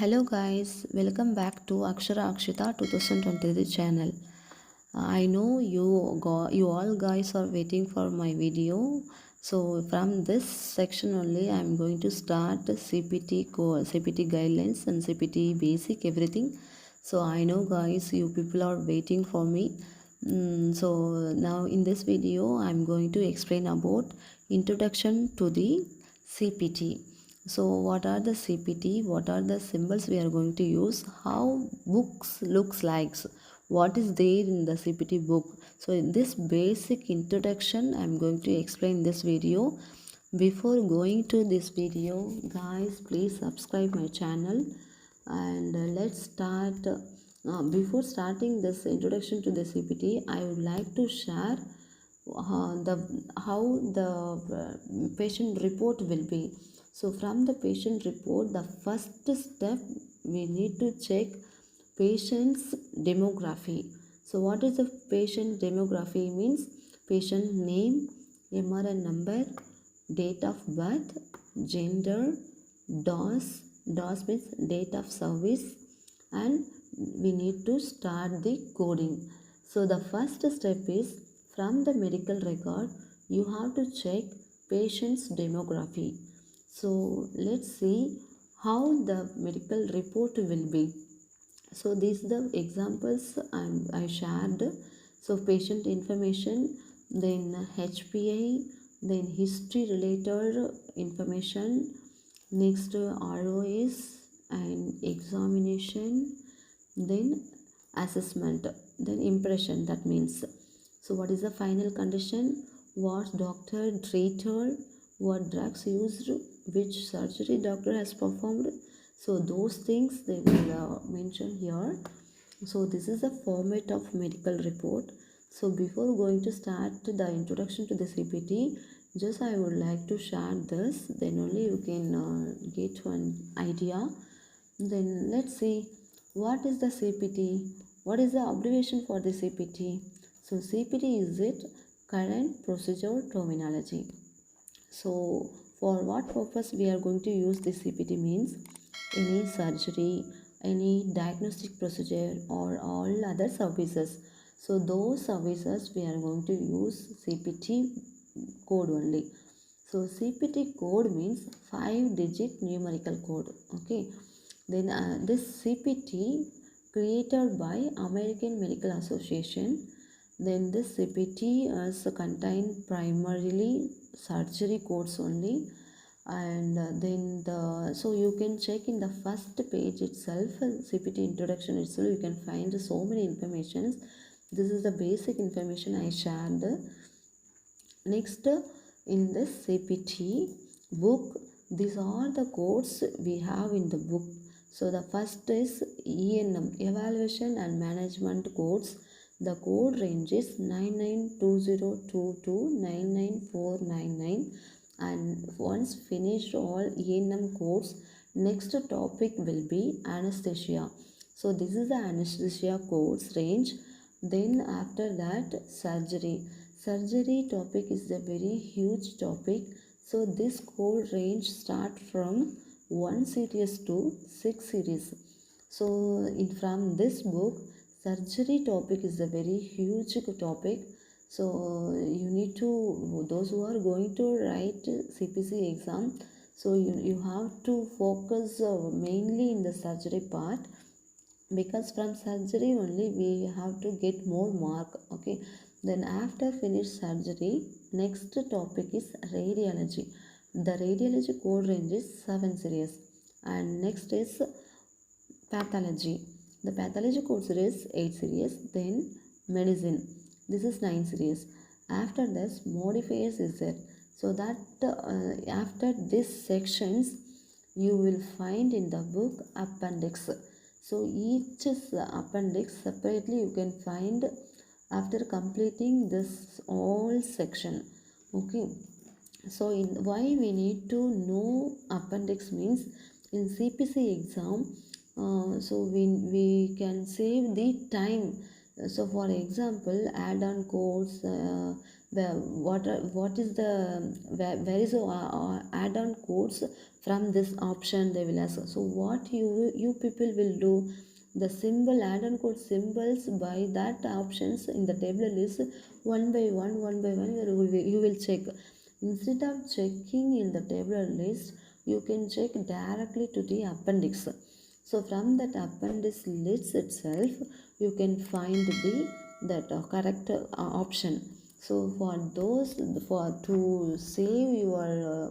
Hello guys, welcome back to Akshara Akshita 2023 channel. I know you all guys are waiting for my video. So from this section only I am going to start CPT guidelines and CPT basic everything. So I know guys you people are waiting for me. So now in this video I am going to explain about introduction to the CPT. So what are the CPT, what are the symbols we are going to use, how books looks like, what is there in the CPT book. So in this basic introduction I am going to explain this video. Before going to this video guys, please subscribe my channel and let's start. Before starting this introduction to the CPT, I would like to share how the patient report will be. So from the patient report, the first step we need to check patient's demography. So what is the patient demography? Means patient name, MRN number, date of birth, gender, DOS means date of service, and we need to start the coding. So the first step is from the medical record you have to check patient's demography. So let's see how the medical report will be. So these are the examples I shared. So patient information, then HPI, then history related information, next ROS and examination, then assessment, then impression, that means. So what is the final condition? What doctor treated, what drugs used, which surgery doctor has performed. So those things they will mention here. So this is the format of medical report. So before going to start the introduction to the CPT, just I would like to share this, then only you can get one idea. Then let's see what is the CPT, what is the abbreviation for the CPT. So CPT is it current procedure terminology. So for what purpose we are going to use this CPT means any surgery, any diagnostic procedure or all other services. So those services we are going to use CPT code only. So CPT code means 5-digit numerical code. Okay. Then this CPT created by American Medical Association. Then this CPT is contain primarily surgery codes only, and then so you can check in the first page itself, CPT introduction itself, you can find so many informations. This is the basic information I shared. Next, in this CPT book, these are the codes we have in the book. So the first is ENM, evaluation and management codes. The code range is 992022 and once finished all ENM codes, next topic will be anesthesia. So this is the anesthesia codes range. Then after that surgery. Surgery topic is a very huge topic. So this code range start from 1 series to 6 series. So from this book, surgery topic is a very huge topic. So you need to, those who are going to write CPC exam, so you have to focus mainly in the surgery part, because from surgery only we have to get more mark. Okay. Then after finish surgery, next topic is radiology. The radiology code range is 7 series, and next is pathology. The pathology code series 8 series. Then medicine, this is 9 series. After this modifiers is there. So that after these sections you will find in the book appendix. So each appendix separately you can find after completing this all section. Okay. So why we need to know appendix means in CPC exam, so we can save the time. So for example, add-on codes, what is the where is the add-on codes from this option, they will ask. So what you people will do, the symbol add-on code symbols by that options in the table list, one by one you will check. Instead of checking in the table list, you can check directly to the appendix. So from that appendix list itself, you can find the that correct option. So for those, for to save your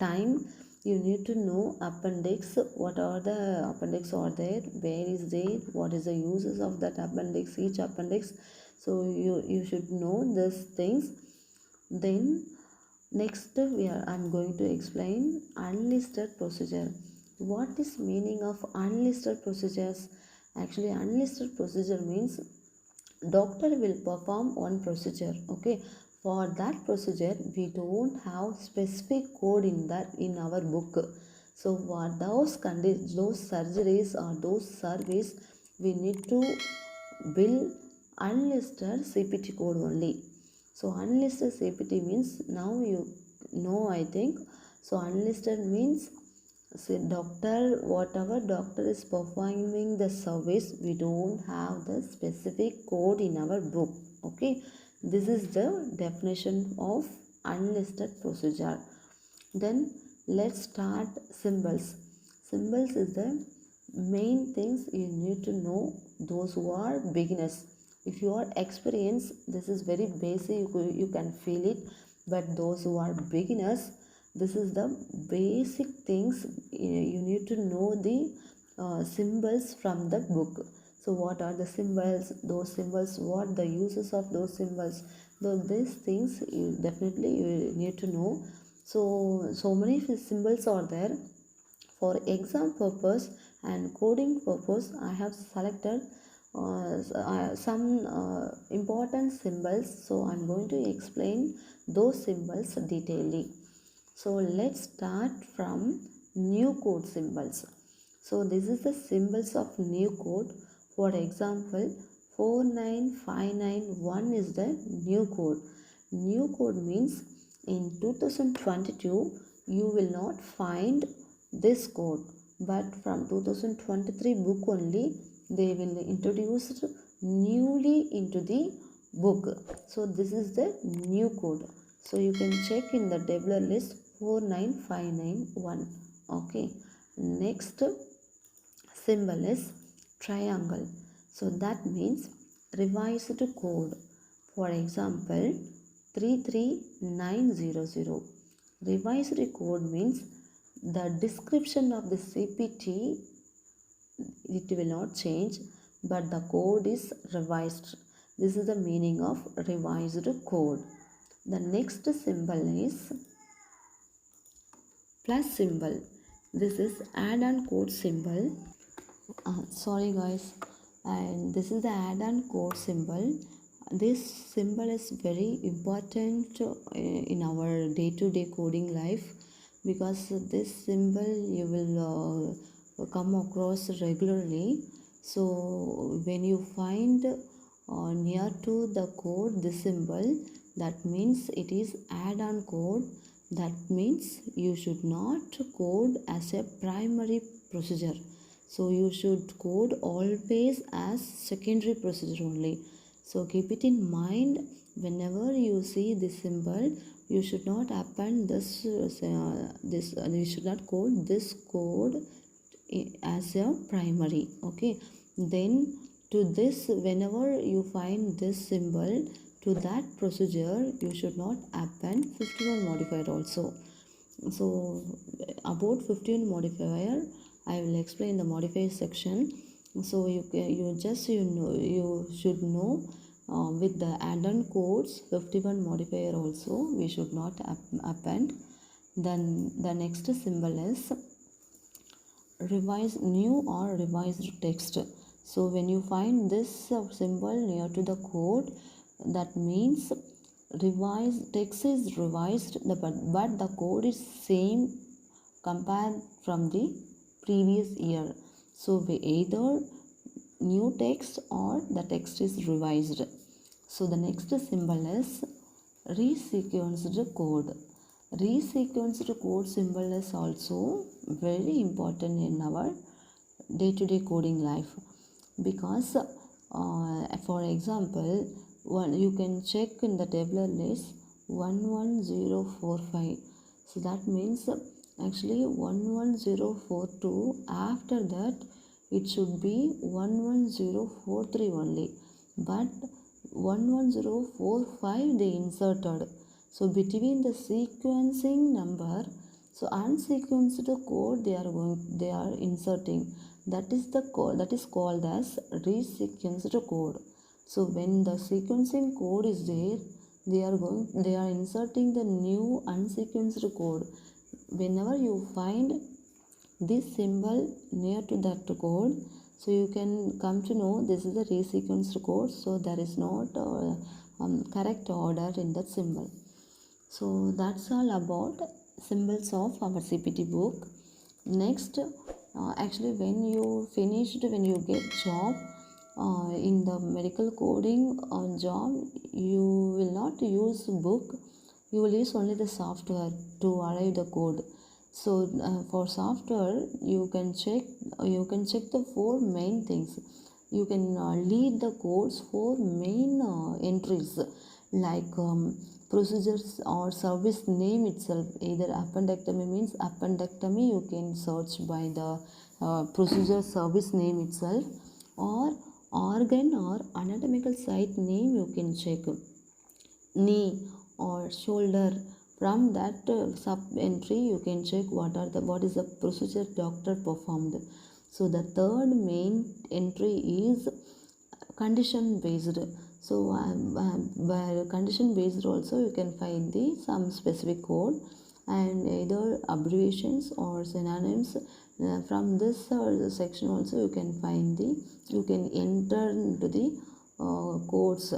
time, you need to know appendix, what are the appendix are there, where is there, what is the uses of that appendix, each appendix. So you should know these things. Then next I'm going to explain unlisted procedure. What is meaning of unlisted procedures? Actually, unlisted procedure means doctor will perform one procedure. Okay, for that procedure we don't have specific code in that in our book. So for those surgeries or those service, we need to bill unlisted CPT code only. So unlisted CPT means, now you know, I think. So unlisted means, say doctor, whatever doctor is performing the service, we don't have the specific code in our book. Okay, this is the definition of unlisted procedure. Then let's start symbols. Symbols is the main things you need to know, those who are beginners. If you are experienced, this is very basic, you can feel it. But those who are beginners, this is the basic things. You need to know the symbols from the book. So what are the symbols, those symbols, what the uses of those symbols, these things you definitely you need to know. So many symbols are there. For exam purpose and coding purpose, I have selected some important symbols. So I'm going to explain those symbols detailedly. So let's start from new code symbols. So this is the symbols of new code. For example, 49591 is the new code. New code means in 2022 you will not find this code, but from 2023 book only they will introduce newly into the book. So this is the new code. So you can check in the tabular list 49591. Okay, next symbol is triangle. So that means revised code. For example, 33900. Revised code means the description of the CPT, it will not change, but the code is revised. This is the meaning of revised code. The next symbol is plus symbol. This is add-on code symbol. Sorry guys, and this is the add-on code symbol. This symbol is very important in our day-to-day coding life, because this symbol you will come across regularly. So when you find near to the code this symbol, that means it is add-on code. That means you should not code as a primary procedure. So you should code always as secondary procedure only. So keep it in mind, whenever you see this symbol, you should not append you should not code this code as a primary. Okay, then to this, whenever you find this symbol, to that procedure you should not append 51 modifier also. So about 51 modifier I will explain the modifier section. So you should know with the add-on codes 51 modifier also we should not append. Then the next symbol is revised new or revised text. So when you find this symbol near to the code, that means revised text is revised, but the code is same compared from the previous year. So we either new text or the text is revised. So the next symbol is resequenced code. Resequenced code symbol is also very important in our day-to-day coding life, because for example, one you can check in the tabular list 11045. So that means actually 11042, after that it should be 11043 only, but 11045 they inserted. So between the sequencing number, so unsequenced code they are inserting, that is the code that is called as resequenced code. So when the sequencing code is there, they are inserting the new unsequenced code. Whenever you find this symbol near to that code, so you can come to know this is the resequenced code, so there is not correct order in that symbol. So that's all about symbols of our CPT book. Next, actually when you get job in the medical coding job, you will not use book, you will use only the software to arrive the code. So for software you can check the four main things. You can lead the codes for main entries, like procedures or service name itself. Either appendectomy means appendectomy, you can search by the procedure service name itself, or organ or anatomical site name you can check, knee or shoulder. From that sub entry you can check what is the procedure doctor performed. So the third main entry is condition based. So by condition based also you can find some specific code, and either abbreviations or synonyms. From this section also you can find you can enter into the codes.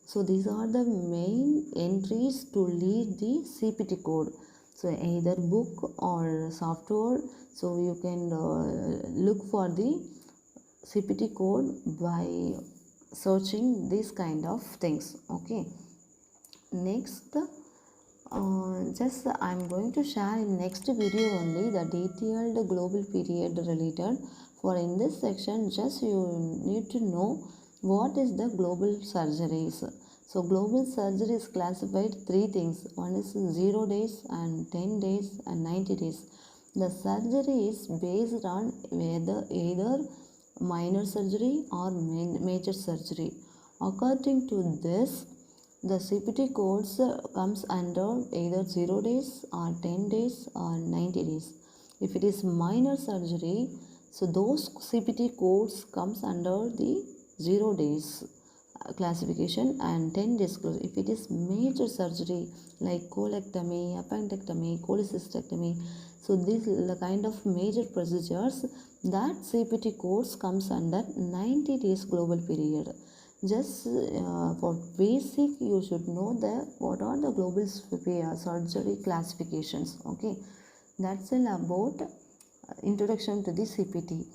So these are the main entries to lead the CPT code. So either book or software, so you can look for the CPT code by searching these kind of things. Okay, next just I'm going to share in next video only the detailed global period related. For in this section, just you need to know what is the global surgeries. So global surgery is classified three things. One is 0 days and 10 days and 90 days. The surgery is based on either minor surgery or major surgery. According to this, the CPT codes comes under either 0 days or 10 days or 90 days. If it is minor surgery, so those CPT codes comes under the 0 days classification and 10 days close. If it is major surgery like colectomy, appendectomy, cholecystectomy, so these are the kind of major procedures, that CPT codes comes under 90 days global period. Just for basic you should know what are the global surgery classifications. Okay, that's all about introduction to the CPT.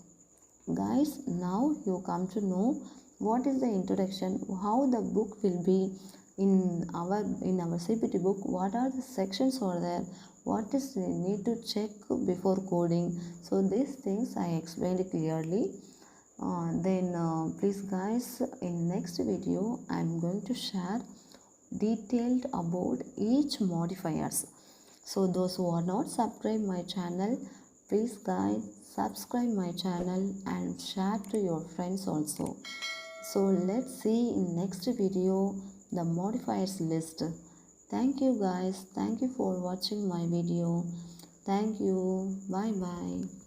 Guys, now you come to know what is the introduction, how the book will be in our CPT book, what are the sections are there, what is we need to check before coding. So these things I explained clearly. Then please guys, in next video I am going to share detailed about each modifiers. So those who are not subscribed my channel, please guys subscribe my channel and share to your friends also. So let's see in next video the modifiers list. Thank you guys, thank you for watching my video. Thank you, bye bye.